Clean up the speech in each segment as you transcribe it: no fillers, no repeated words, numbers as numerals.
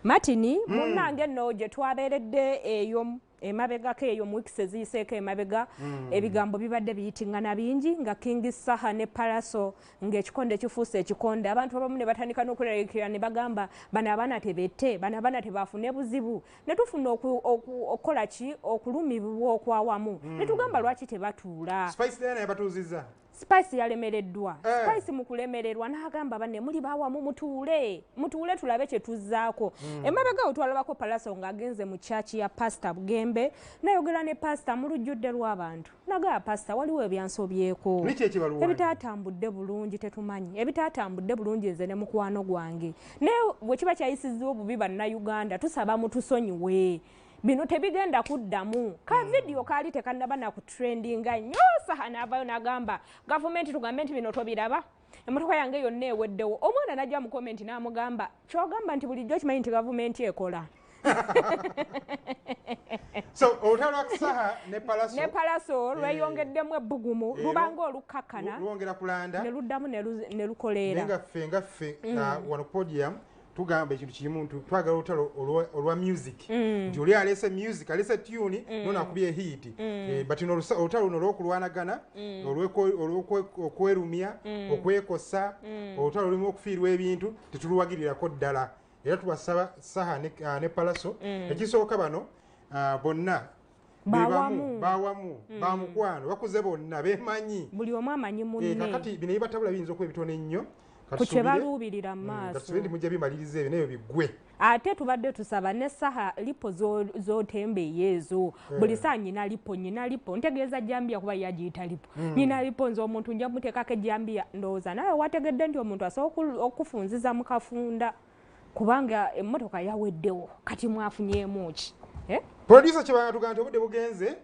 Matini munange no je twaberedde eyo emabegako eyo mu weeks eziyiseeko emabega ebigambo bibadde biyitingana bingi nga King Saha ne Palaso ng'ekikonde kifuuse ekikonde abantu abamu ne batandika n'okulekera ne bagamba bano abaana tebette bano abaana tebafune buzibu ne tufuna okukola ki okulumibwa okwawamu ne tugamba lwaki tebatuula Spice Diana yabatuuzizza Spice yalemereddwa Spice mu kulemererwa n'agamba banne muli bawamu mutuule tulabe kye tuzzaako emabega twalabako Palaso ng'agenze mu chaachi ya Pastor Bugembe nayogera ne Pastor mu lujjudde lw'abantu nagaa Pastor waliwo ebyansobyeko ebitaatambudde bulungi tetumanyi ebitaatambudde bulungi nze ne mukwano gwange naye bwe kiba kyayisizza obubi bannayuganda tusaba mutusonyiwe bino tebigenda kuddamu ka video kali tekannaba na ku trendinga nnyo Saha n'avayo n'agamba gavumenti tugambe nti bino tobiraba emmotoka yange yonna eweddewo omwana najja mu comment n'amugamba kyogamba nti bulijjo kimanyi nti gavumenti ekola so otala Saha ne Palaso lweyongeddemu ebbugumu lubanga olukkakkana luwongera kulanda ne luddamu ne lukoleera nga ffe wano podium tugamba ekintu kimu twagala olutalo olwa music nti oli alese music alese tune nona akubye hit but olutalo luno olw'okulwanagana olw'okwerumya okwekosa olutalo lulimu okufiirwa ebintu tetuluwagirirako ddala era tubasaba Saha ne Palaso ekisooka bano bonna bawamu bamukwano bakuze bonna bemanyi buli omu amanyi munne kakati bino ebibatabula biyinza okuba ebitone nnyo kuchebaluubirira maaso katusuubire mujja bimaliriza ebyo nayo biggwe ate tubadde tusaba ne Saha lipo zotembeeyo ezo buli saa nyina lipo ntegeeza Jambia kuba yagiyita lipo nyina lipo nze omuntu nja muteekako Jambia ndowooza nawe wategedde nti omuntu asobola okufunziza mu kafunda kubanga emmotoka yaweddewo kati mwafunyeemu ki producer kyebanatuga nti obudde bugenze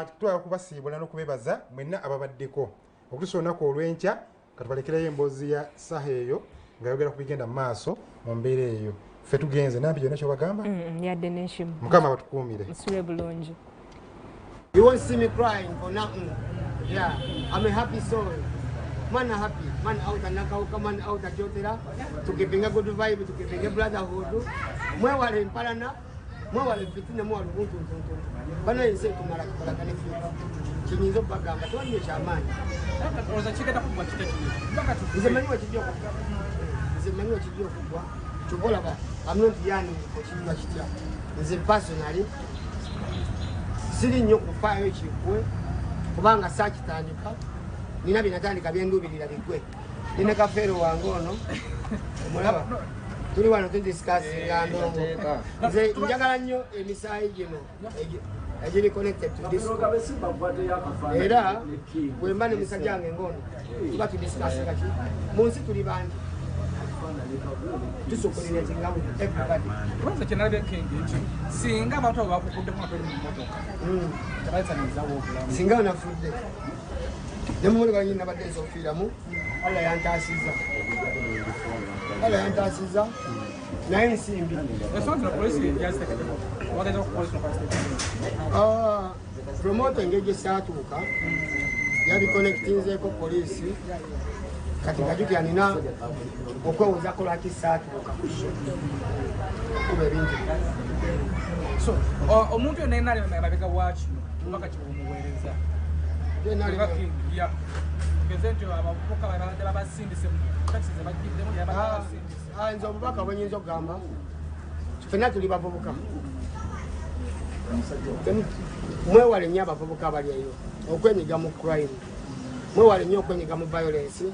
tutwala kubasiibula n'okubebaza mwenna ababaddeko okutusa olunaku olw'enkya katubalekereyo emboozi ya Saha eyo ng'ayogera ku bigenda mu maaso mu mbeera eyo ffe tugenze nambi yonna kyobagamba yadde n'ekimu Mukama batukuumire musule bulungi. You won't see me crying for nothing. Yeah, I'm a happy soul. Man happy, man out and nakauka, man out at Jotera, to keeping a good vibe, to keeping a brotherhood. Mwe wale mpalana, mwe wale fitina mwe wale muntu. Bana yinse kumala kalakane fi. Kinyizo bagamba twanye chamani. Oza chiketa kubwa chiketi. Nzemanywa chidio kubwa. Chokola ba. I'm not yani kochiwa chitia. Nze personally siri nnyo kufaayo ekikwe kubanga saakitandika nina binatandika byendubirira bigwe nina kafeero wange ono omulaba tuli wano tudisikasinga ndongo nze njagala nnyo emisaayi gino egiri connected to this era bwemba nemisa gyange ngono tuba tudisikasinga ki mu nsi tuli bangi tusokolera tinga everybody kwanza kinalabe kengechi singa abantu bakukudde mu mapere mu motoka tabaita nizawo obulamu singa onafudde nemumulika nyina badde nsofiiramu Allah yantasiza naye nsimbi promote engege saatuuka yabiconnectinzeeko poliisi kati ngajukira nina okwewozaako lwaki saatuuka kuba ebintu so omuntu yonna yenna ali mabega wakino kubaka kimuweereza nze obubaka bwenyinza okugamba ffenna tuli bavubuka mwewale nnyo abavubuka abali eyo okwenyiga mu crime mwewale nnyo okwenyiga mu violence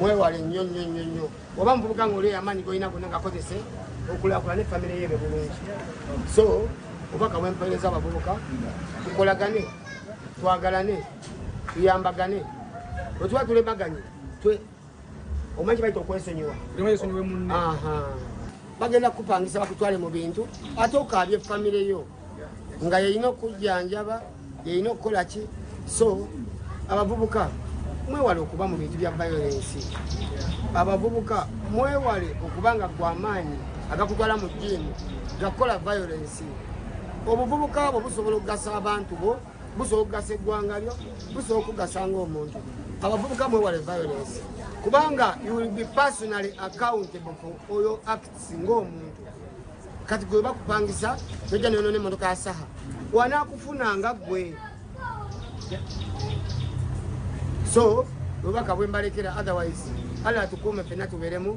mwewale nnyo oba muvubuka ngaoli amaanyi golina gonna ngakozese okulaakulana efamire yeebe bulungi so obubaka bwempeereza abavubuka tukolagane twagalane tuyambagane bwetuba tulemaganye omanyi baita okwesonyiwa bagenda kupangisa bakutwale mu bintu ate okaabya efamire yo nga yeyina okujjanjaba yeyina okukola ki so abavubuka mwewale okuba mu bintu bya violence abavubuka mwewale okuba nga gw'amaanyi agakutwala mu jimu gakukola violence obuvubuka bwo busobola okugasa abantu bo busobola okugasa eggwanga lyo busobola okugasa ng'omuntu abavubuka mwewale violence kubanga you will be personally accountable for all your acts ng'omuntu kati gwe bakupangisa nojja nono n'emmotoka ya saha wanaakufunanga gwe so obubaka bwe mbalekera otherwise ala tukuume ffenna tubeeremu